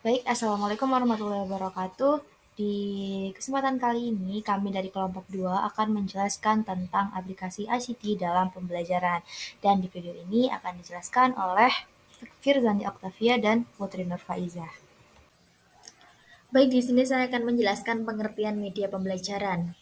Baik, Assalamualaikum warahmatullahi wabarakatuh. Di kesempatan kali ini, kami dari kelompok 2 akan menjelaskan tentang aplikasi ICT dalam pembelajaran. Dan di video ini akan dijelaskan oleh Firzani Oktavia dan Putri Nurfaiza. Baik, di sini saya akan menjelaskan pengertian media pembelajaran.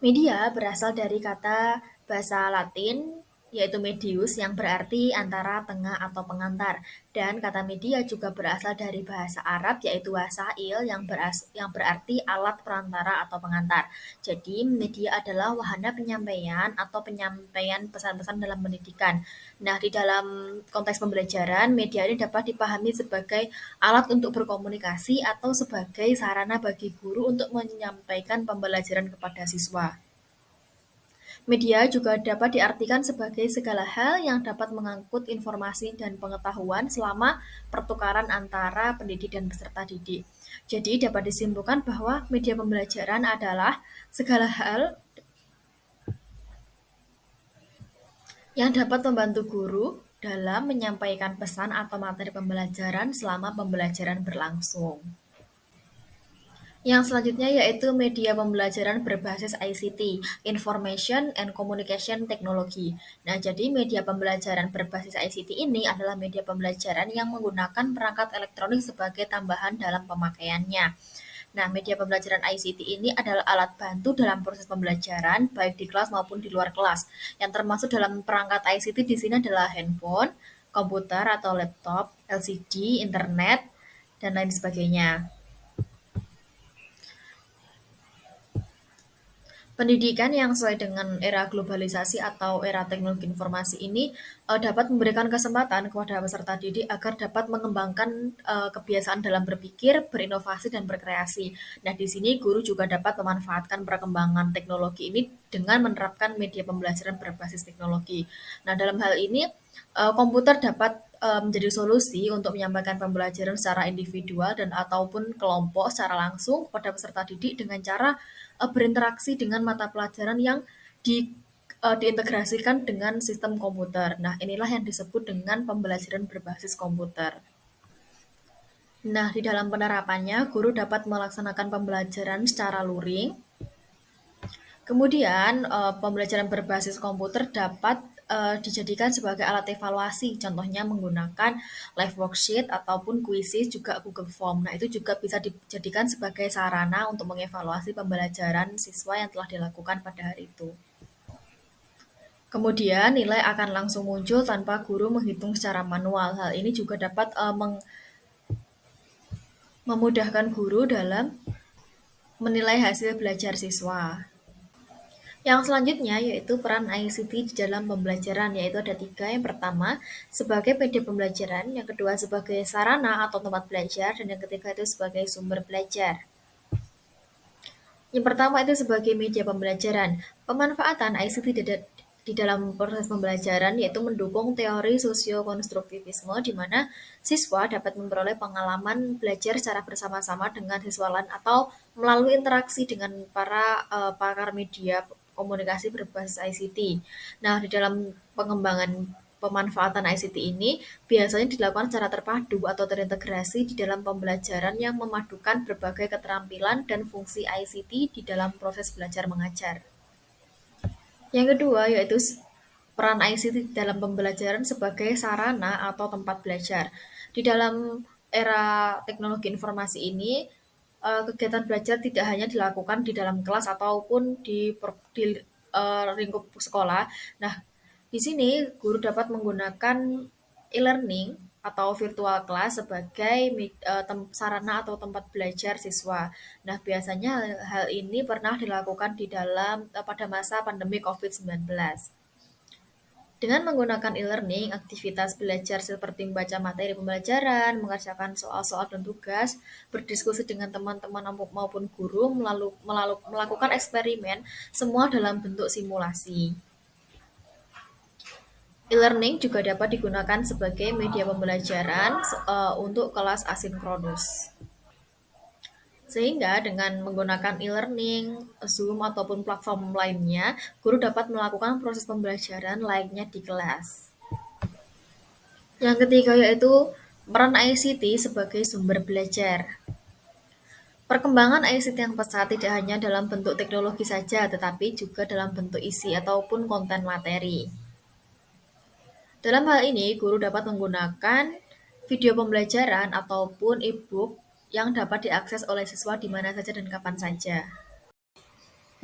Media berasal dari kata bahasa Latin, yaitu medius, yang berarti antara tengah atau pengantar. Dan kata media juga berasal dari bahasa Arab, yaitu wasail, yang berarti alat perantara atau pengantar. Jadi, media adalah wahana penyampaian atau penyampaian pesan-pesan dalam pendidikan. Nah, di dalam konteks pembelajaran, media ini dapat dipahami sebagai alat untuk berkomunikasi atau sebagai sarana bagi guru untuk menyampaikan pembelajaran kepada siswa. Media juga dapat diartikan sebagai segala hal yang dapat mengangkut informasi dan pengetahuan selama pertukaran antara pendidik dan peserta didik. Jadi dapat disimpulkan bahwa media pembelajaran adalah segala hal yang dapat membantu guru dalam menyampaikan pesan atau materi pembelajaran selama pembelajaran berlangsung. Yang selanjutnya yaitu media pembelajaran berbasis ICT, Information and Communication Technology. Nah, jadi media pembelajaran berbasis ICT ini adalah media pembelajaran yang menggunakan perangkat elektronik sebagai tambahan dalam pemakaiannya. Nah, media pembelajaran ICT ini adalah alat bantu dalam proses pembelajaran, baik di kelas maupun di luar kelas. Yang termasuk dalam perangkat ICT di sini adalah handphone, komputer atau laptop, LCD, internet, dan lain sebagainya. Pendidikan yang sesuai dengan era globalisasi atau era teknologi informasi ini dapat memberikan kesempatan kepada peserta didik agar dapat mengembangkan kebiasaan dalam berpikir, berinovasi, dan berkreasi. Nah, di sini guru juga dapat memanfaatkan perkembangan teknologi ini dengan menerapkan media pembelajaran berbasis teknologi. Nah, dalam hal ini komputer dapat menjadi solusi untuk menyampaikan pembelajaran secara individual dan ataupun kelompok secara langsung kepada peserta didik dengan cara berinteraksi dengan mata pelajaran yang diintegrasikan dengan sistem komputer. Nah, inilah yang disebut dengan pembelajaran berbasis komputer. Nah, di dalam penerapannya, guru dapat melaksanakan pembelajaran secara luring. Kemudian, pembelajaran berbasis komputer dapat dijadikan sebagai alat evaluasi, contohnya menggunakan live worksheet ataupun kuisis, juga Google Form. Nah, itu juga bisa dijadikan sebagai sarana untuk mengevaluasi pembelajaran siswa yang telah dilakukan pada hari itu. Kemudian, nilai akan langsung muncul tanpa guru menghitung secara manual. Hal ini juga dapat memudahkan guru dalam menilai hasil belajar siswa. Yang selanjutnya yaitu peran ICT di dalam pembelajaran, yaitu ada 3. Yang pertama, sebagai media pembelajaran, yang kedua sebagai sarana atau tempat belajar, dan yang ketiga itu sebagai sumber belajar. Yang pertama itu sebagai media pembelajaran. Pemanfaatan ICT di dalam proses pembelajaran yaitu mendukung teori sosiokonstruktivisme di mana siswa dapat memperoleh pengalaman belajar secara bersama-sama dengan siswa lain atau melalui interaksi dengan para pakar media komunikasi berbasis ICT. Nah, di dalam pengembangan pemanfaatan ICT ini biasanya dilakukan secara terpadu atau terintegrasi di dalam pembelajaran yang memadukan berbagai keterampilan dan fungsi ICT di dalam proses belajar mengajar. Yang kedua yaitu peran ICT dalam pembelajaran sebagai sarana atau tempat belajar. Di dalam era teknologi informasi ini, kegiatan belajar tidak hanya dilakukan di dalam kelas ataupun di lingkup sekolah. Nah, di sini guru dapat menggunakan e-learning atau virtual class sebagai sarana atau tempat belajar siswa. Nah, biasanya hal ini pernah dilakukan pada masa pandemi COVID-19. Dengan menggunakan e-learning, aktivitas belajar seperti membaca materi pembelajaran, mengerjakan soal-soal dan tugas, berdiskusi dengan teman-teman maupun guru, melakukan eksperimen, semua dalam bentuk simulasi. E-learning juga dapat digunakan sebagai media pembelajaran untuk kelas asinkronus. Sehingga dengan menggunakan e-learning, Zoom, ataupun platform lainnya, guru dapat melakukan proses pembelajaran layaknya di kelas. Yang ketiga yaitu Peran ICT sebagai sumber belajar. Perkembangan ICT yang pesat tidak hanya dalam bentuk teknologi saja, tetapi juga dalam bentuk isi ataupun konten materi. Dalam hal ini, guru dapat menggunakan video pembelajaran ataupun e-book yang dapat diakses oleh siswa di mana saja dan kapan saja.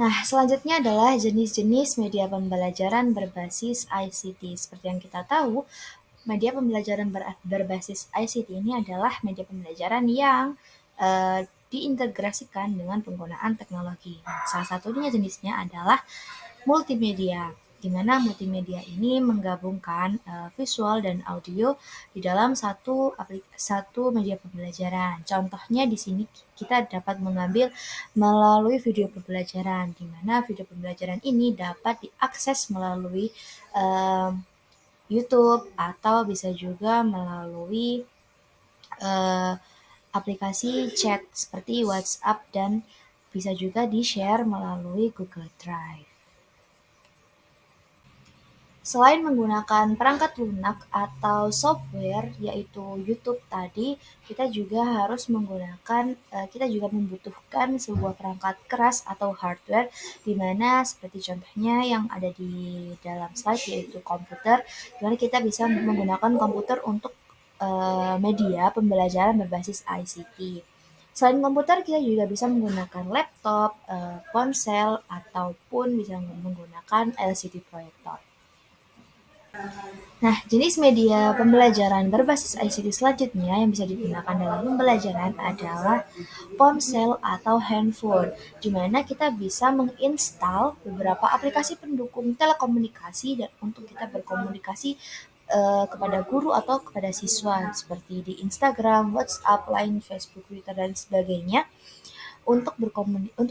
Nah, selanjutnya adalah jenis-jenis media pembelajaran berbasis ICT. Seperti yang kita tahu, media pembelajaran berbasis ICT ini adalah media pembelajaran yang diintegrasikan dengan penggunaan teknologi. Nah, salah satunya jenisnya adalah multimedia, di mana multimedia ini menggabungkan visual dan audio di dalam satu media pembelajaran. Contohnya di sini kita dapat mengambil melalui video pembelajaran, di mana video pembelajaran ini dapat diakses melalui YouTube atau bisa juga melalui uh, aplikasi chat seperti WhatsApp dan bisa juga di-share melalui Google Drive. Selain menggunakan perangkat lunak atau software yaitu YouTube tadi, kita juga membutuhkan sebuah perangkat keras atau hardware di mana seperti contohnya yang ada di dalam slide yaitu komputer, di mana kita bisa menggunakan komputer untuk media pembelajaran berbasis ICT. Selain komputer, kita juga bisa menggunakan laptop, ponsel, ataupun bisa menggunakan LCD proyektor. Nah, jenis media pembelajaran berbasis ICT selanjutnya yang bisa digunakan dalam pembelajaran adalah ponsel atau handphone, di mana kita bisa menginstal beberapa aplikasi pendukung telekomunikasi dan untuk kita berkomunikasi kepada guru atau kepada siswa seperti di Instagram, WhatsApp, Line, Facebook, Twitter, dan sebagainya untuk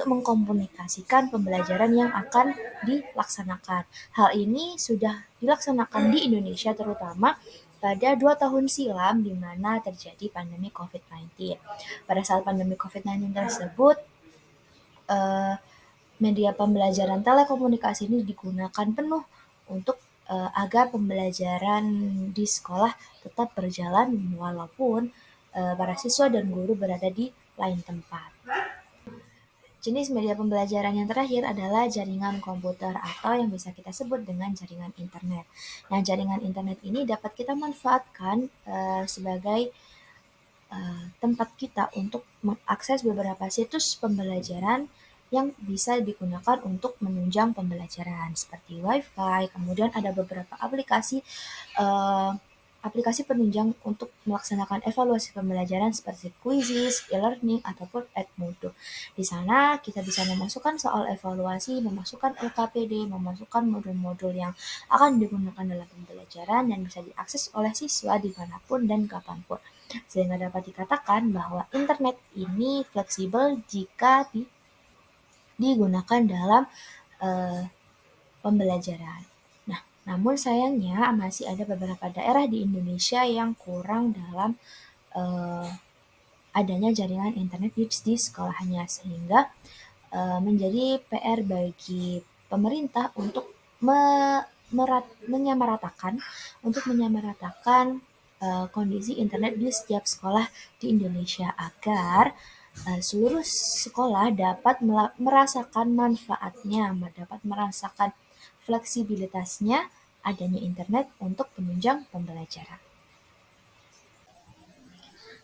mengkomunikasikan pembelajaran yang akan dilaksanakan. Hal ini sudah dilaksanakan di Indonesia terutama pada 2 tahun silam di mana terjadi pandemi COVID-19. Pada saat pandemi COVID-19 tersebut, eh, media pembelajaran telekomunikasi ini digunakan penuh untuk agar pembelajaran di sekolah tetap berjalan walaupun para siswa dan guru berada di lain tempat. Jenis media pembelajaran yang terakhir adalah jaringan komputer atau yang bisa kita sebut dengan jaringan internet. Nah, jaringan internet ini dapat kita manfaatkan sebagai tempat kita untuk mengakses beberapa situs pembelajaran yang bisa digunakan untuk menunjang pembelajaran seperti WiFi. Kemudian ada beberapa uh, aplikasi penunjang untuk melaksanakan evaluasi pembelajaran seperti Quizzes, e-learning, ataupun Edmodo. Di sana kita bisa memasukkan soal evaluasi, memasukkan LKPD, memasukkan modul-modul yang akan digunakan dalam pembelajaran dan bisa diakses oleh siswa dimanapun dan kapanpun. Sehingga dapat dikatakan bahwa internet ini fleksibel jika digunakan dalam uh, pembelajaran. Nah, namun sayangnya masih ada beberapa daerah di Indonesia yang kurang dalam uh, adanya jaringan internet di sekolahnya sehingga menjadi PR bagi pemerintah untuk menyamaratakan kondisi internet di setiap sekolah di Indonesia agar seluruh sekolah dapat merasakan manfaatnya, dapat merasakan fleksibilitasnya adanya internet untuk penunjang pembelajaran.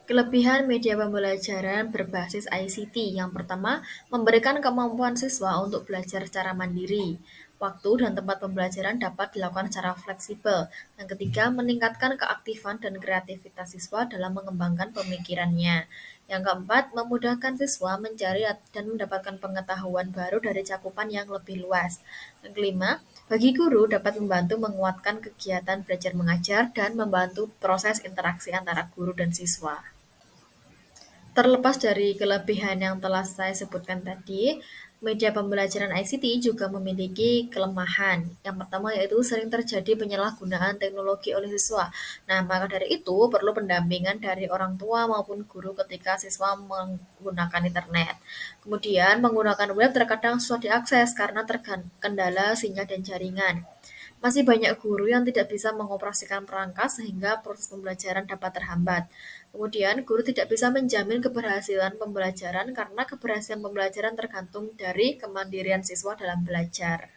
Kelebihan media pembelajaran berbasis ICT. Yang pertama, memberikan kemampuan siswa untuk belajar secara mandiri. Waktu dan tempat pembelajaran dapat dilakukan secara fleksibel. Yang ketiga, meningkatkan keaktifan dan kreativitas siswa dalam mengembangkan pemikirannya. Yang keempat, memudahkan siswa mencari dan mendapatkan pengetahuan baru dari cakupan yang lebih luas. Yang kelima, bagi guru dapat membantu menguatkan kegiatan belajar mengajar dan membantu proses interaksi antara guru dan siswa. Terlepas dari kelebihan yang telah saya sebutkan tadi, media pembelajaran ICT juga memiliki kelemahan. Yang pertama yaitu sering terjadi penyalahgunaan teknologi oleh siswa. Nah, maka dari itu perlu pendampingan dari orang tua maupun guru ketika siswa menggunakan internet. Kemudian, menggunakan web terkadang susah diakses karena terkendala sinyal dan jaringan. Masih banyak guru yang tidak bisa mengoperasikan perangkat sehingga proses pembelajaran dapat terhambat. Kemudian, guru tidak bisa menjamin keberhasilan pembelajaran karena keberhasilan pembelajaran tergantung dari kemandirian siswa dalam belajar.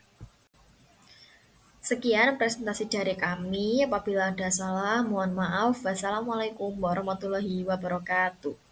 Sekian presentasi dari kami. Apabila ada salah, mohon maaf. Wassalamualaikum warahmatullahi wabarakatuh.